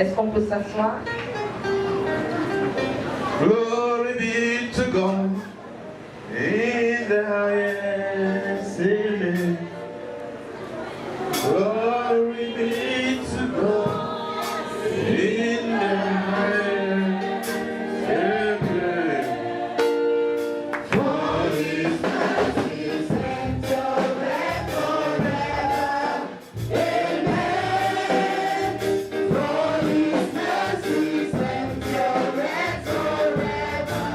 Est-ce qu'on peut s'asseoir? Glory be to God in the highest. Amen. Glory be to God in the highest. Amen. For His mercy endureth forever. Amen. For His mercy endureth forever.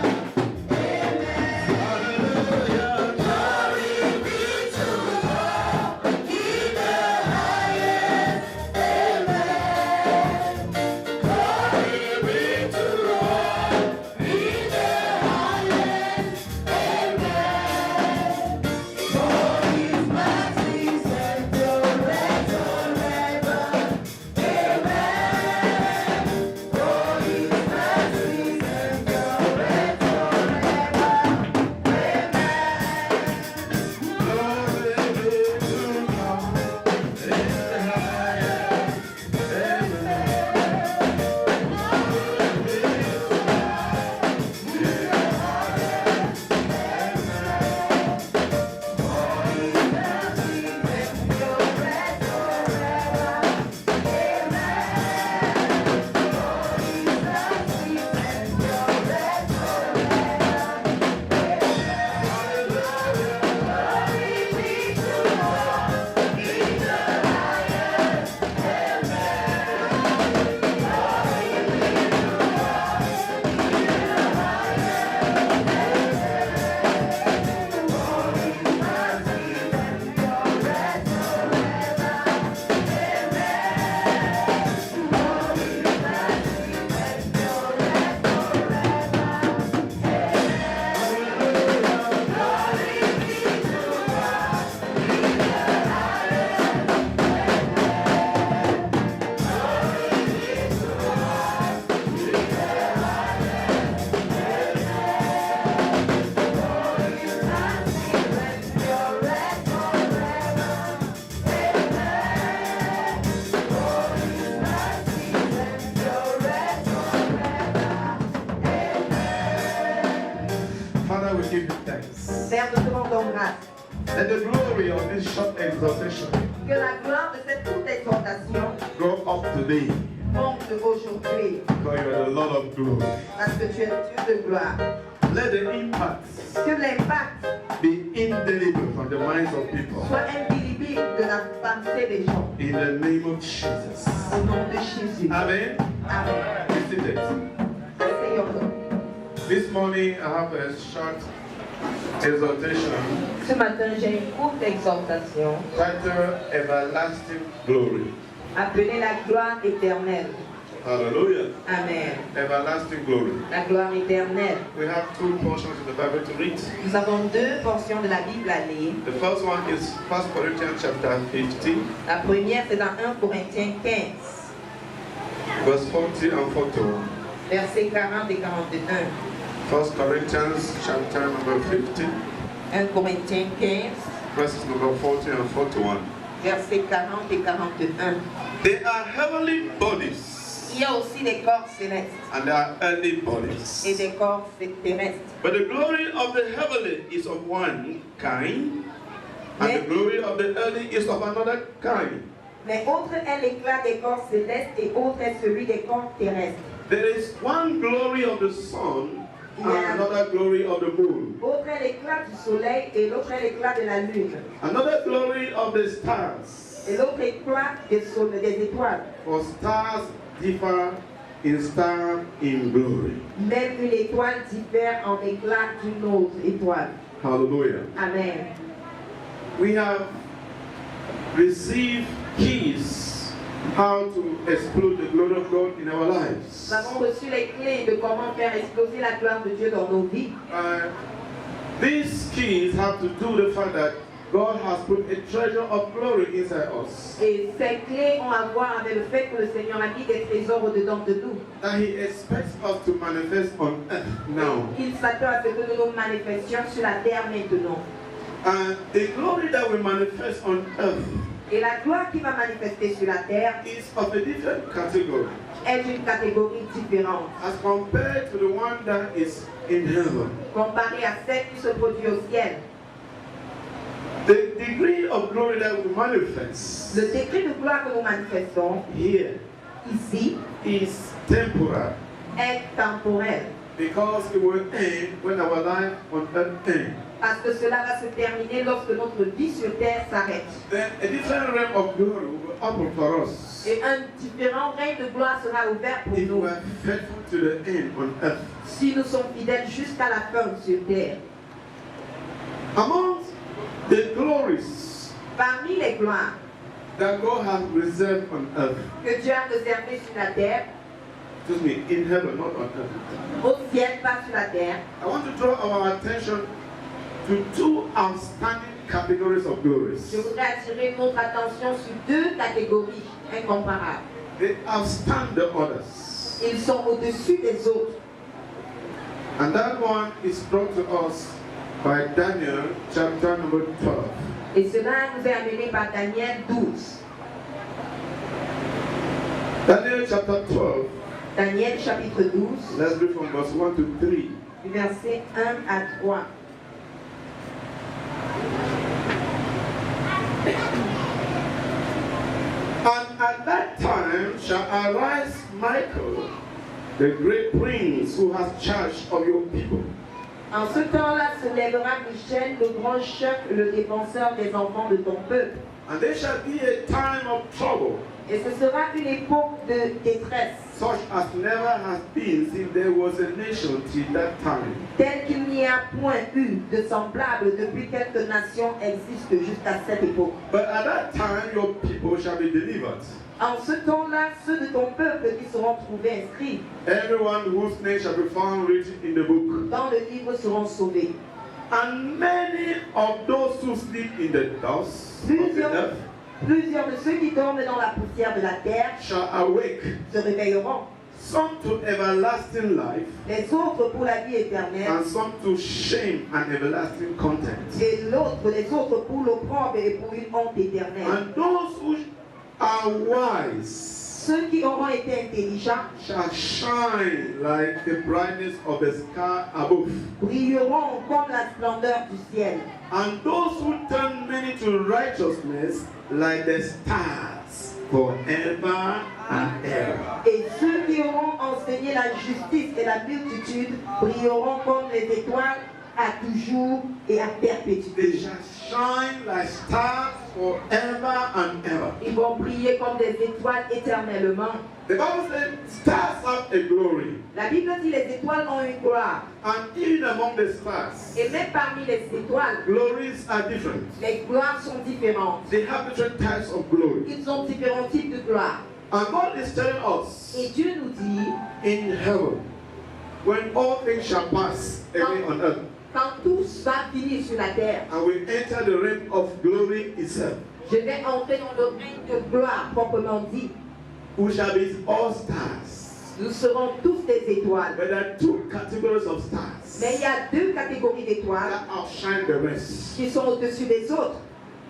Amen. Hallelujah. Glory be to God in the highest. Amen. Glory be to God in the highest. Amen. For His mercies endureth forever. Amen. For His mercies endureth forever. Amen. Glory be to God in the highest. Father, we give you thanks. Père, nous te rendons grâce. Let the glory of this short exaltation Que la gloire de cette courte exhortation go up today, monte aujourd'hui. because you are the Lord of glory. Parce que tu es Dieu de gloire. Let the impacts Que l'impact be indelible from the minds of people. soit indélébile de la pensée des gens. In the name of Jesus. Au nom de Jésus. Amen. Amen. Be seated. Asseyons-nous. This morning I have a short exhortation Ce matin, j'ai une courte exhortation titled Everlasting Glory. appelée la gloire éternelle. Hallelujah. Amen. Everlasting glory. La gloire éternelle. We have two portions in the Bible to read. Nous avons deux portions de la Bible à lire. The first one is 1 Corinthians chapter 15, La première, c'est dans 1 Corinthiens 15, verse 40 and 41. versets 40 et 41. 1 Corinthians chapter number 15, 1 Corinthiens 15, verses number 40 and 41. versets 40 et 41. They are heavenly bodies Il y a aussi des corps célestes and they are earthly et bodies. des corps terrestres. But the glory of the heavenly is of one kind, and the Mais, glory of the earthly is of another kind. mais autre est l'éclat des corps célestes et autre est celui des corps terrestres. There is one glory of the sun and Yeah. another glory of the moon. Autre est l'éclat du soleil et l'autre est l'éclat de la lune. Another glory of the stars. Et l'autre éclat des étoiles. For stars differ in glory. Même une étoile diffère en éclat d'une autre étoile. Hallelujah. Amen. We have received keys how to explode the glory of God in our lives. Nous avons reçu les clés de comment faire exploser la gloire de Dieu dans nos vies. These keys have to do with the fact that God has put a treasure of glory inside us. Et ces clés ont à voir avec le fait que le Seigneur a mis des trésors au-dedans de nous. That He expects us to manifest on earth now. Il s'attend à ce que nous nous manifestions sur la terre maintenant. And the glory that we manifest on earth Et la gloire qui va manifester sur la terre is of a different category est d'une catégorie différente as compared to the one that is in heaven. comparée à celle qui se produit au ciel. The degree of glory that we manifest Le degré de gloire que nous manifestons here ici is temporal est temporel because it will end when our life on earth ends. parce que cela va se terminer lorsque notre vie sur terre s'arrête. Then a different realm of glory will open for us Et un différent règne de gloire sera ouvert pour if nous we are faithful to the end on earth. si nous sommes fidèles jusqu'à la fin sur terre. Among the glories Parmi les gloires that God has reserved on earth, que Dieu a réservées sur la terre, excuse me, in heaven, not on earth, au ciel, pas sur la terre, I want to draw our attention to two outstanding categories of glories. je voudrais attirer notre attention sur deux catégories incomparables. They outstand the others. Ils sont au-dessus des autres. And that one is brought to us by Daniel chapter number 12. Et cela nous est amené par Daniel 12. Daniel chapter 12. Daniel chapitre 12, Let's read from verse 1 to 3. du verset 1 à 3. And at that time shall arise Michael, the great prince who has charge of your people. En ce temps-là se lèvera Michel, le grand chef, le défenseur des enfants de ton peuple. And there shall be a time of trouble, Et ce sera une époque de détresse, such as never has been since there was a nation till that time. telle qu'il n'y a point eu de semblable depuis quelques nations existent jusqu'à cette époque. But at that time your people shall be delivered, En ce temps-là, ceux de ton peuple qui seront trouvés inscrits everyone whose name shall be found written in the book. dans le livre seront sauvés. And many of those who sleep in the dust of the earth Plusieurs de ceux qui dorment dans la poussière de la terre shall awake, se réveilleront. some to everlasting life, Les autres pour la vie éternelle and some to shame and everlasting contempt. et les autres pour l'opprobre et pour une honte éternelle. And those who are wise Ceux qui auront été intelligents shall shine like the brightness of the sky above. brilleront comme la splendeur du ciel. And those who turn many to righteousness like the stars forever and ever. Et ceux qui auront enseigné la justice et la multitude brilleront comme les étoiles à toujours et à perpétuité. They shall shine like stars forever and ever. Ils vont briller comme des étoiles éternellement. The Bible says stars have a glory. La Bible dit les étoiles ont une gloire. And even among the stars, Et même parmi les étoiles, glories are different. les gloires sont différentes. They have different types of glory. Ils ont différents types de gloire. And God is telling us Et Dieu nous dit, in heaven, when all things shall pass away on earth, quand tout va finir sur la terre, and we enter the realm of glory itself, je vais entrer dans le règne de gloire proprement dit. we shall be all stars. Nous serons tous des étoiles. But there are two categories of stars Mais il y a deux catégories d'étoiles that outshine the rest. qui sont au-dessus des autres.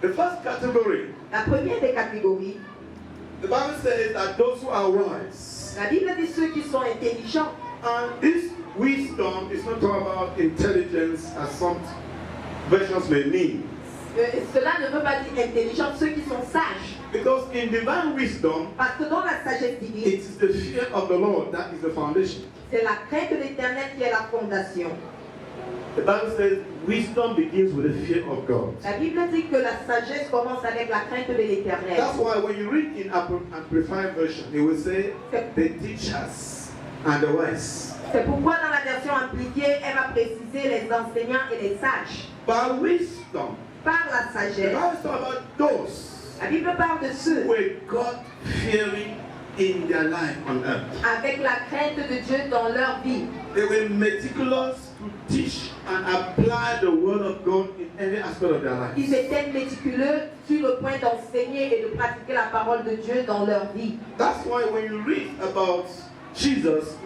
The first category, La première des catégories, the Bible says that those who are wise, la Bible dit ceux qui sont intelligents. and this wisdom is not talking about intelligence as some versions may mean. Cela ne veut pas dire intelligents, ceux qui sont sages. Because in divine wisdom, Parce que dans la sagesse it divine, is the fear of the Lord that is the foundation. c'est la crainte de l'éternel qui est la fondation. The Bible says wisdom begins with the fear of God. La Bible dit que la sagesse commence avec la crainte de l'éternel. That's why when you read in Amplified version, it will say the teachers and the wise. C'est pourquoi dans la version amplifiée, elle va préciser les enseignants et les sages. By wisdom, Par la the sagesse, Bible talks about those la Bible parle de ceux who were God fearing in their life on earth. avec la crainte de Dieu dans leur vie. They were meticulous to teach and apply the word of God in every aspect of their life. Ils étaient méticuleux sur le point d'enseigner et de pratiquer la parole de Dieu dans leur vie. That's why when you read about Jesus,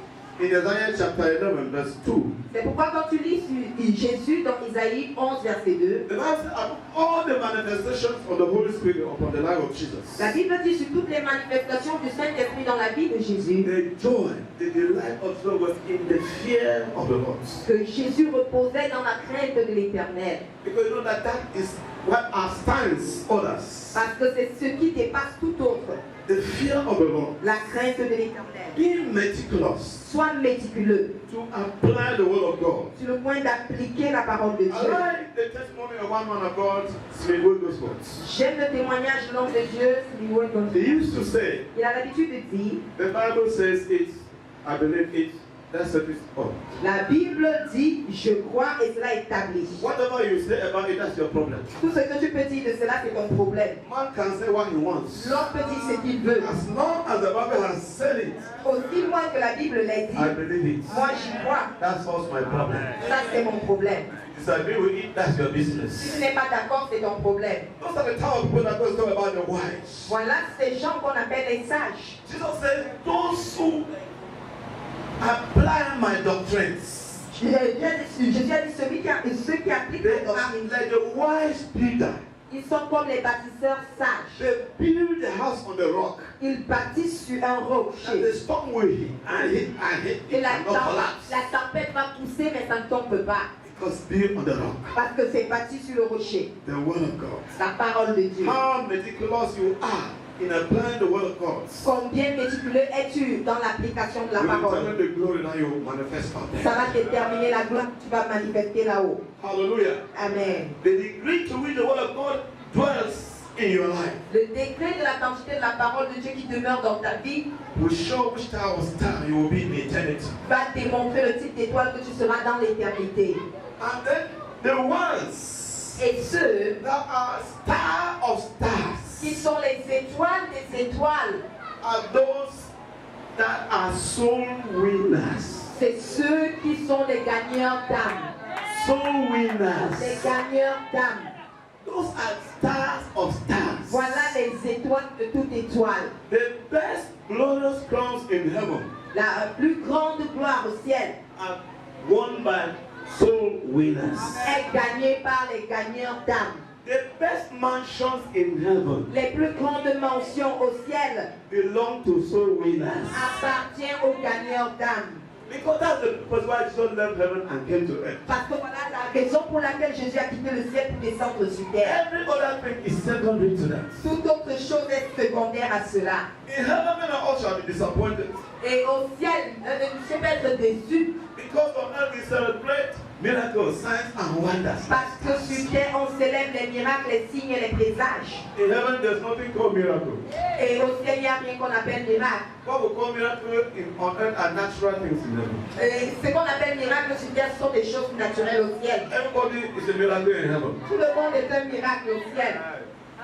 in Isaiah chapter 11, verse 2, C'est pourquoi quand tu lis sur Jésus dans Isaïe 11, verset 2, the Bible says, "Of all the manifestations of the Holy Spirit upon the life of Jesus, la Bible dit sur toutes les manifestations du Saint-Esprit dans la vie de Jésus, the joy, the delight of the Lord was in the fear of the Lord." que Jésus reposait dans la crainte de l'Éternel. Because you know that is what outstands others. Parce que c'est ce qui dépasse tout autre. The fear of the Lord. La crainte de l'Éternel. Being meticulous Sois méticuleux to apply the word of God. sur le point d'appliquer la parole de I Dieu. like the testimony of one man of God, Smith Wigglesworth. J'aime le témoignage de l'homme de Dieu, Smith He used to say, Il a l'habitude de dire, the Bible says it, I believe it, that's what it's all. la Bible dit, je crois et cela établit. Whatever you say about it, that's your problem. Tout ce que tu peux dire de cela, c'est ton problème. Man can say what he wants. L'homme peut dire ce qu'il veut. As long as the Bible has said it, Aussi loin que la Bible l'a dit, I believe it. moi j'y crois. That solves my problem. Ça, c'est mon problème. Disagree with it, that's your Si business. tu n'es pas d'accord, c'est ton problème. Those are the type of people that goes talk about the wise. Voilà ces gens qu'on appelle les sages. Jesus said, those who apply my doctrines, Jésus a dit ceux qui appliquent they la are doctrine, like the wise builder. ils sont comme les bâtisseurs sages. They build the house on the rock. Ils bâtissent sur un And rocher. the storm will hit and hit and hit. Et It cannot collapse. la tempête va pousser, mais ça ne tombe pas. Because built on the rock. Parce que c'est bâti sur le rocher. The word of God. La parole de Dieu. How meticulous you are in applying the word of God. Combien méticuleux es-tu dans l'application de la Will parole? determine the glory that you manifest out Ça there. va déterminer la gloire que tu vas manifester là-haut. Hallelujah. Amen. The degree to which the word of God dwells in your life Le degré de la quantité de la parole de Dieu qui demeure dans ta vie will show which type of star you will be in eternity. va démontrer le type d'étoile que tu seras dans l'éternité. And then the ones Et ceux that are star of qui stars sont les étoiles des étoiles, are those that are soul winners. c'est ceux qui sont les gagneurs d'âme. Soul Les winners. gagneurs d'âme. Those are stars of stars. Voilà les étoiles de toute étoile. The best glorious crowns in heaven La plus grande gloire au ciel are won by soul winners. est gagnée par les gagneurs d'âme. The best mansions in heaven Les plus grandes mentions au ciel belong to soul winners. appartiennent aux gagneurs d'âme. Because that's the purpose why Jesus left heaven and came to earth. Parce que voilà la raison pour laquelle Jésus a quitté le ciel pour descendre sur terre. Every other thing is secondary to that. Toute autre chose est secondaire à cela. In heaven, men are all shall be disappointed. Et au ciel, je vais être déçu. Because on earth we celebrate miracles, signs, and wonders. Parce que sur terre, on célèbre les miracles, les signes et les présages. In heaven, there's nothing called miracle. Et au ciel, il n'y a rien qu'on appelle miracle. What we call miracle on earth are natural things in heaven. Et ce qu'on appelle miracle sur terre sont des choses naturelles au ciel. Everybody is a miracle in heaven. Tout le monde est un miracle au ciel.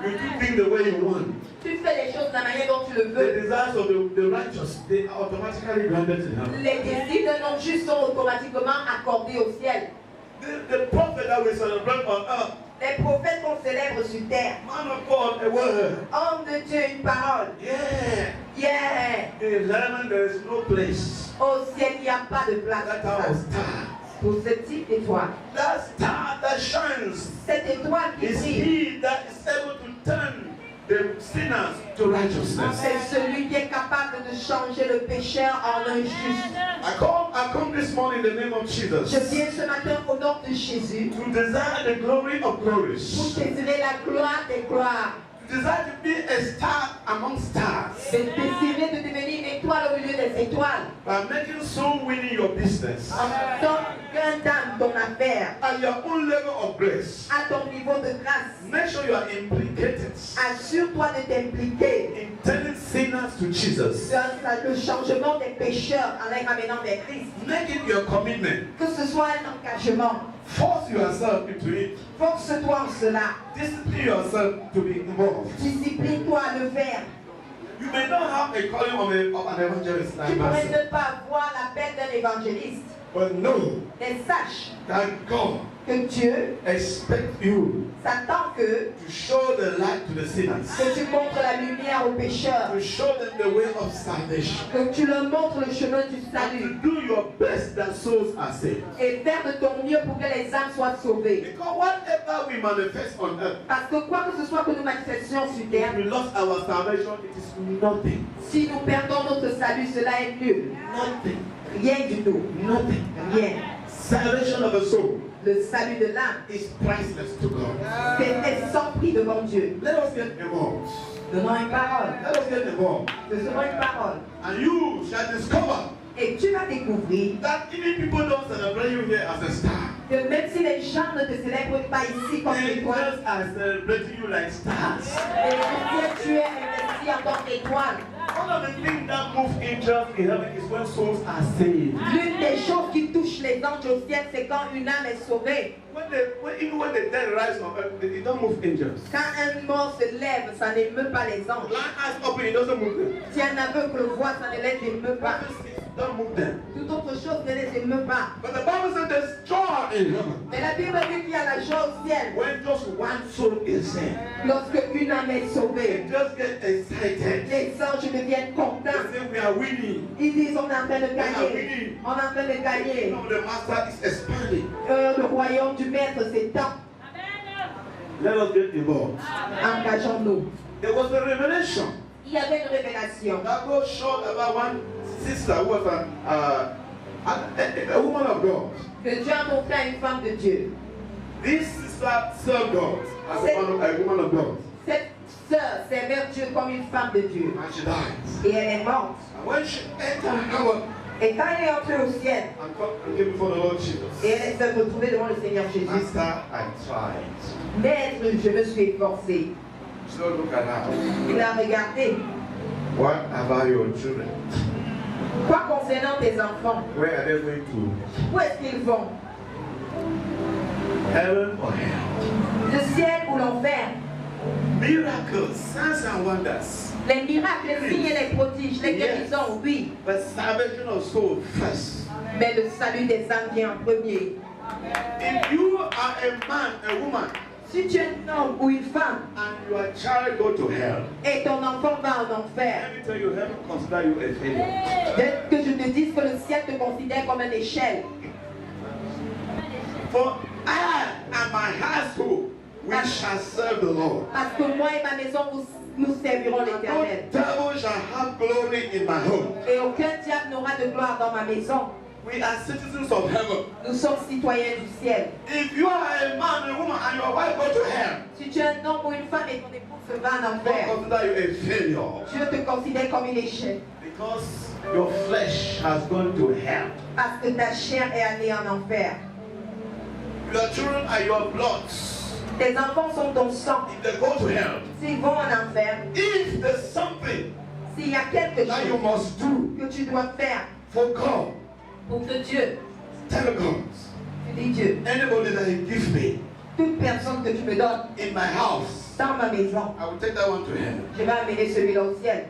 You do things the way you want. Tu fais les choses de la manière dont tu le The veux. desires of the righteous, they are automatically granted in heaven. Les désirs d'un homme juste sont automatiquement accordés au ciel. The prophet that we celebrate on earth, Les prophètes qu'on célèbre sur terre. man of God, a word. Homme de Dieu, une parole. Yeah. Yeah. In heaven, there is no place. Au ciel, il n'y a pas de place That pour type of ça. star. Pour ce type d'étoile. That star that shines Cette étoile qui is brille, he that is able to turn the sinners to righteousness. c'est celui qui est capable de changer le pécheur en un juste. I come this morning in the name of Je Jesus viens ce matin au nom de Jésus to desire the glory of pour glories. désirer la gloire des gloires. To desire to be a star among stars. De désirer de devenir une étoile au milieu des étoiles. By making soul winning your business. En tant qu'un dans ton affaire, At your own level of grace. à ton niveau de grâce. Make sure you are implicated Assure-toi de t'impliquer in turning sinners to Jesus. dans le changement des pécheurs en les ramenant vers Christ. Make it your commitment. Que ce soit un engagement. Force yourself into it. Force-toi en cela. Discipline yourself to be involved. Discipline-toi à le faire. You may not have a calling of an evangelist Tu like pourrais myself, ne pas avoir l'appel d'un évangéliste. but know Mais sache that God que Dieu expects you s'attend que to show the light to the sinners, tu montres la lumière aux pécheurs. to show them the way of salvation, Que tu leur montres le chemin du to salut. do your that souls are saved. Et faire de ton mieux pour que les âmes soient sauvées. Because whatever we manifest on earth, Parce que quoi que ce soit que nous manifestions sur terre, if we lost our salvation, it is nothing. si nous perdons notre salut, cela est nul. Nothing. Rien du tout. Nothing. Rien. Salvation of the soul Le salut de l'âme, is priceless to God. c'est sans prix devant Dieu. Let us get involved. Donnons une parole. Let us get involved. Recevons une parole. And you shall discover Et tu vas découvrir that even people don't celebrate you here as a star. que même si les gens ne te célèbrent pas ici comme étoile, Angels are celebrating you like stars. et tu es investi en tant qu'étoile. One of the things that move angels in heaven is when souls are saved. L'une des choses qui touchent les anges au ciel, c'est quand une âme est sauvée. Even when the dead rise on earth, they don't move angels. Quand un mort se lève, ça n'émeut pas les anges. Blind eyes open, it doesn't move them. Si un aveugle voit, ça ne les émeut pas. Don't move them. Toute autre chose ne les émeut pas. But the Bible says there's joy in heaven Mais la Bible dit qu'il y a la joie au ciel when just one soul is saved. lorsque une âme est sauvée. They just get excited. Les anges deviennent contents. They say we are winning. Ils disent on est en train de gagner. On est en train de gagner. Now the master is expanding. Le royaume du maître s'étend. Let us get involved. Engageons-nous. There was a revelation Il y avait une révélation. that God showed about one sister who was a woman of God. Que Dieu a montré à une femme de Dieu. This sister served God as a woman of God. Cette sœur servait Dieu comme une femme de Dieu. And she died. Et elle est morte. And when she entered heaven Et quand elle est entrée au ciel, and came before the Lord Jesus, et elle s'est retrouvée devant le Seigneur Jésus. Master, I tried. Maître, je me suis efforcé. She don't look at her. Il a regardé. What about your children? Quoi concernant tes enfants? Where are they going to? Où est-ce qu'ils vont? Heaven or hell? Le ciel ou l'enfer? Miracles, signs and wonders. Les miracles, les signes et les prodiges, les guérisons, oui. But salvation of soul first. Mais le salut des âmes vient en premier. If you are a man, a woman, Si tu es un homme ou une femme and your child go to hell, et ton enfant va en enfer, let me tell you, heaven consider you a failure. que je te dise que le ciel te considère comme une échelle. For I and my household, we shall serve the Lord. Parce que moi et ma maison, nous servirons No l'Éternel. devil shall have glory in my home. Et aucun diable n'aura de gloire dans ma maison. We are citizens of heaven. Nous sommes citoyens du ciel. If you are a man, a woman, and your wife go to hell, Si tu es un homme ou une femme et ton épouse se va en God enfer, consider you a failure. Dieu te considère comme une échelle. Because your flesh has gone to hell. Parce que ta chair est allée en enfer. Your children are your blood. Tes enfants sont ton sang. If they go to hell, S'ils vont en enfer, if there's something s'il y a quelque that you chose must do que tu dois faire for God, pour que Dieu, tell God, tu dis Dieu, anybody that you give me toute personne que tu me donnes in my house, dans ma maison, I will take that one to heaven. je vais amener celui-là au ciel.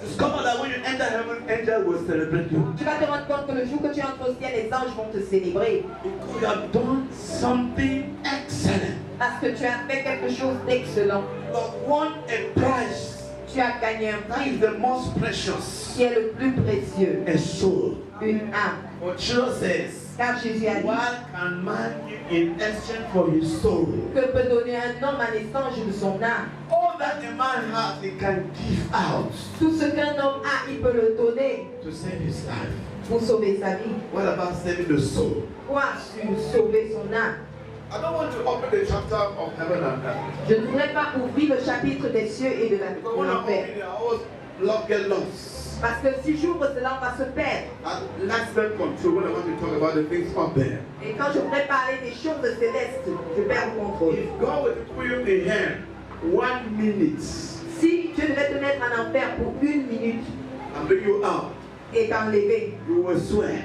Discover that when you enter heaven, angels will celebrate you. Tu vas te rendre compte que le jour que tu entres au ciel, les anges vont te célébrer. Because you have done something excellent. Parce que tu as fait quelque chose d'excellent. You have won a prize Tu as gagné un that is prix the most precious. qui est le plus précieux, A soul. une âme. For Jesus says, Car Jésus a dit, what can man give in exchange for his soul? que peut donner un homme en échange de son âme? All that a man has, he can give out Tout ce qu'un homme a, il peut le donner to save his life. pour sauver sa vie. What about saving the soul? Quoi sur sauver son âme? I don't want to open the chapter of heaven and earth. Je ne voudrais pas ouvrir le chapitre des cieux et de Because when I open l'enfer. it, I always love get lost. Parce que si j'ouvre cela, on va se perdre. And let's let control when I want to talk about the things up there. Et quand je voudrais parler des choses célestes, je perds le contrôle. If God were to put you in hell 1 minute Si Dieu devait te mettre en enfer pour 1 minute and bring you out, et t'enlever, you will swear.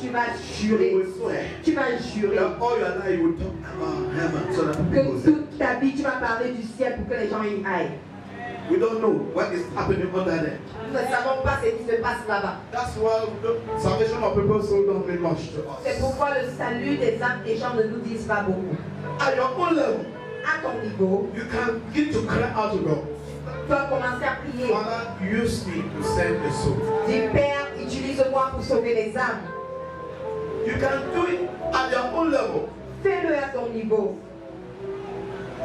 tu vas You jurer. will swear. Tu vas jurer That all your life you will talk about heaven so that people que say, toute ta vie, tu vas parler du ciel pour que les gens y aillent. we don't know what is happening under there. Nous ne savons pas ce qui se passe là-bas. That's why the salvation of people's soul don't mean much to C'est us. pourquoi le salut des âmes, les gens ne nous disent pas beaucoup. At your own level, À ton niveau, you can begin to cry out to God. tu vas commencer à prier. Father, use me to send a soul. Dis, Père, utilise-moi pour sauver les âmes. You can do it at your own level. Fais-le à ton niveau.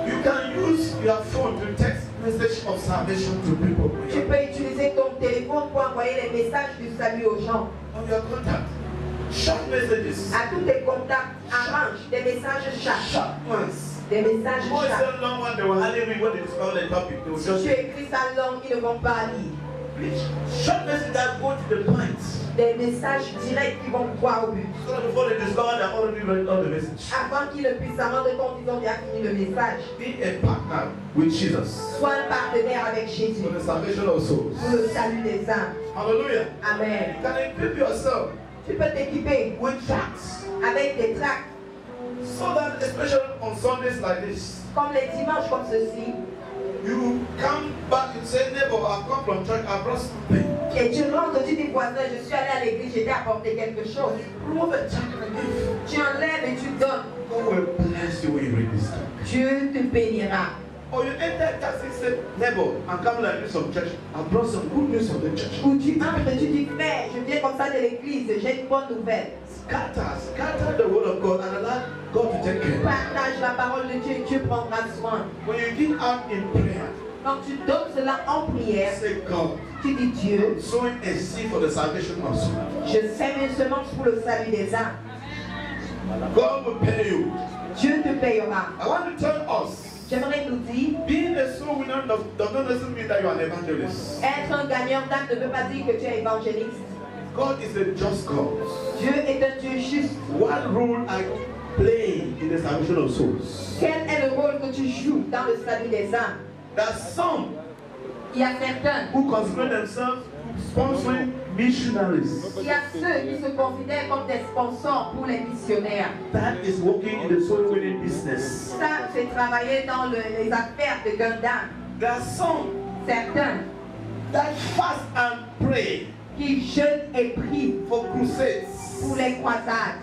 You can use your phone to text message of salvation to people. Tu peux utiliser ton téléphone pour envoyer les messages du salut aux gens. On your contact. Short messages. À tous tes contacts, arrange des messages chat. Short ones. Des messages More chat. so long one, they will hardly read what they discover the topic. They will Si just tu écris ça langue, ils ne vont pas lire. short messages that go to the point. Des messages directs qui vont droit au but. So that before they discover they already read all the message. Avant qu'ils ne puissent s'en rendre compte, ils ont déjà fini le message. Be a partner with Jesus Sois un partenaire avec Jésus for the salvation of souls. pour le salut des âmes. Hallelujah. Amen. You can equip yourself Tu peux t'équiper with tracts avec des tracts, so that, especially on Sundays like this, comme les dimanches comme ceci, you come back and say, neighbor, I've come from church, I brought something. et tu rentres, tu dis voisin, je suis allé à l'église, j'ai apporté quelque chose. Remove a check and give. Tu enlèves et tu donnes. God will bless you when you read this time. Dieu te bénira. Or you enter a taxi and say, neighbor, I'm coming like this from church. I brought some good news from the church. Ou tu entres et tu dis frère, je viens comme ça de l'église, j'ai une bonne nouvelle. Scatter the word of God and allow God to take care. Partage la parole de Dieu et Dieu prendra soin. When you give out in prayer, Quand tu donnes cela en prière, say, God, tu dis Dieu, sowing a seed for the salvation of souls. je sème une semence pour le salut des âmes. God will pay you. Dieu te payera. I want to tell us, J'aimerais nous dire, being a soul winner does not necessarily mean that you are an evangelist. être un gagnant d'âme ne veut pas dire que tu es évangéliste. God is a just God. Dieu est un Dieu juste. What role I play in the salvation of souls? Quel est le rôle que tu joues dans le salut des âmes? There are some Il y a certains, who consider themselves sponsoring missionaries. il y a ceux qui se considèrent comme des sponsors pour les missionnaires. That is working in the soul winning business. Ça, c'est travailler dans les affaires de gain d'âme. There are some Certains that fast and pray qui jeûnent et prient for crusades. pour les croisades.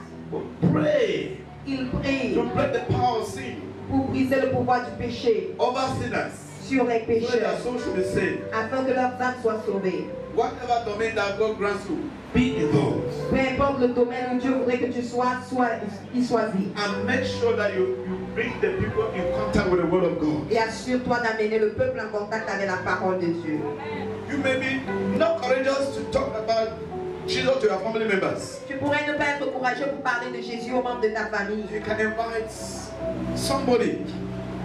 Pray Ils prient to break the power of sin pour briser le pouvoir du péché over sinners, sur les so that pécheurs, their soul should be saved. afin que leurs âmes soient sauvées. Whatever domain that God grants you, be involved. Peu importe le domaine où Dieu voudrait que tu sois, y choisis. And make sure that you bring the people in contact with the word of God. Et assure-toi d'amener le peuple en contact avec la parole de Dieu. You may be not courageous to talk about Jesus to your family members. Tu pourrais ne pas être courageux pour parler de Jésus aux membres de ta famille. You can invite somebody,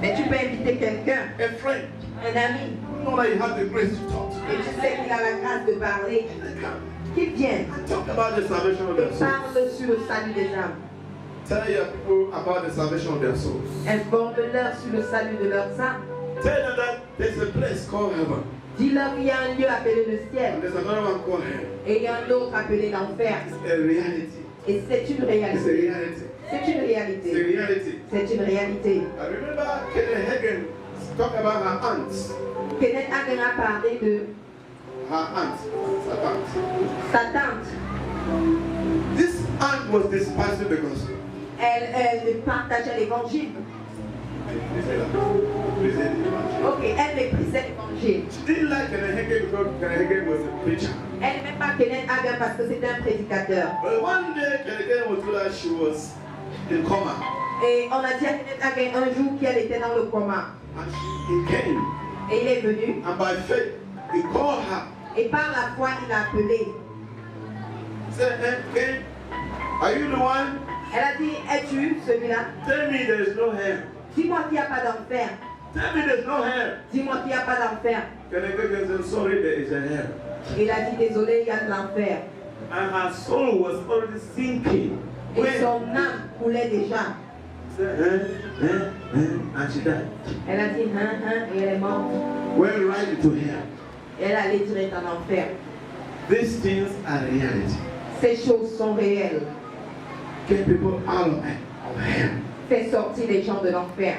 Mais tu peux inviter quelqu'un, a friend, un ami, you know that he has the grace to talk to et tu sais qu'il a la grâce de parler, them. qu'il vienne Talk about the salvation of et their souls. parle sur le salut des âmes. Tell your people about the salvation of their souls. Informe-leur sur le salut de leurs âmes. Tell them that there's a place called heaven. Dis-leur qu'il y a un lieu appelé le And ciel there's another one called hell. et il y a un autre appelé l'enfer. It's a reality. Et c'est une It's a réalité. reality. C'est une It's a réalité. reality. C'est une réalité. I remember Kenneth Hagin talk about her aunt. Kenneth Hagin a parlé de Her aunt. Her aunt. sa tante. This aunt was despising the gospel. Elle partageait l'évangile. Ok, elle méprisait l'évangile. She didn't like Kenneth Hagin because Kenneth Hagin was a preacher. Elle n'aimait pas Kenneth Hagin parce que c'était un prédicateur. But one day Kenneth Hagin was told that she was in coma. Et on a dit à Kenneth Hagin un jour qu'elle était dans le coma. And he came. Et il est venu. And by faith, he called her. Et par la foi, il a appelé. He said, hey, Ken, are you the one? Elle a dit, es-tu celui-là? Tell me there is no hell. Dis-moi qu'il n'y a pas d'enfer. Tell me there's no hell. Dis-moi qu'il n'y a pas d'enfer. Kenneth Hagin said, sorry, there is a hell. Il a dit, désolé, il y a de l'enfer. And her soul was already sinking. Et son âme coulait déjà. And she died. Elle a dit, et elle est morte. Went right into hell. Et elle allait direct en enfer. These things are reality. Ces choses sont réelles. Get people out of hell. Fais sortir les gens de l'enfer.